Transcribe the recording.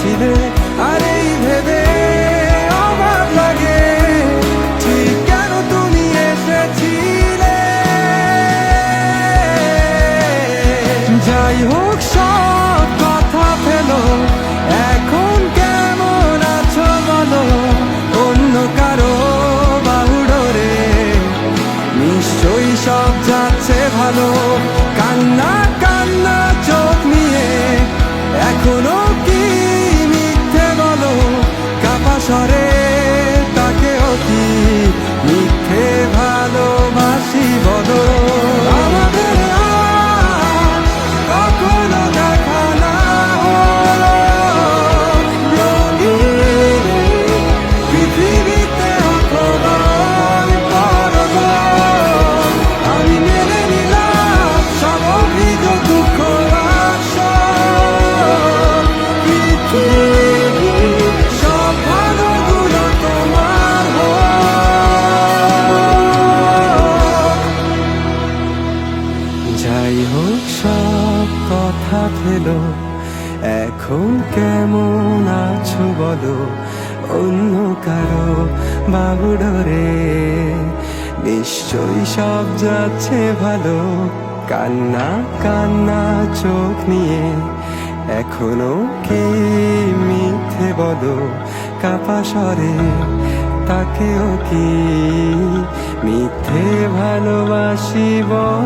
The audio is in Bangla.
ছিলে, আর এই ভেবে অবাক লাগে ঠিক কেন তুমি এসেছিলে। যাই হোক সব কথা ফেলো, এখন কেমন আছো বলো, অন্য কারো বাহুডোরে নিশ্চয়ই সব যাচ্ছে ভালো। কান্না কান্না চোখ নিয়ে এখনো কি মিথ্যে বলো, কাপা স্বরে তাকেও কি মিথ্যে ভালোবাসি বলো। আমাদের আর কখনো দেখা না হলো, রঙিন পৃথিবীতে অপমান করবো। আমি মেনে নিলাম সব অভিযোগ, দুঃখ আর সব পৃথিবী, সব ভালোগুলো তোমার হোক। যাই হোক সব কথা ফেলো, এখন কেমন আছো বলো, অন্য কারো বাহুডোরে নিশ্চয়ই সব যাচ্ছে ভালো। কান্না কান্না চোখ নিয়ে এখনো কি মিথ্যে বলো, কাপা স্বরে তাকেও কি মিথ্যে ভালোবাসি বলো।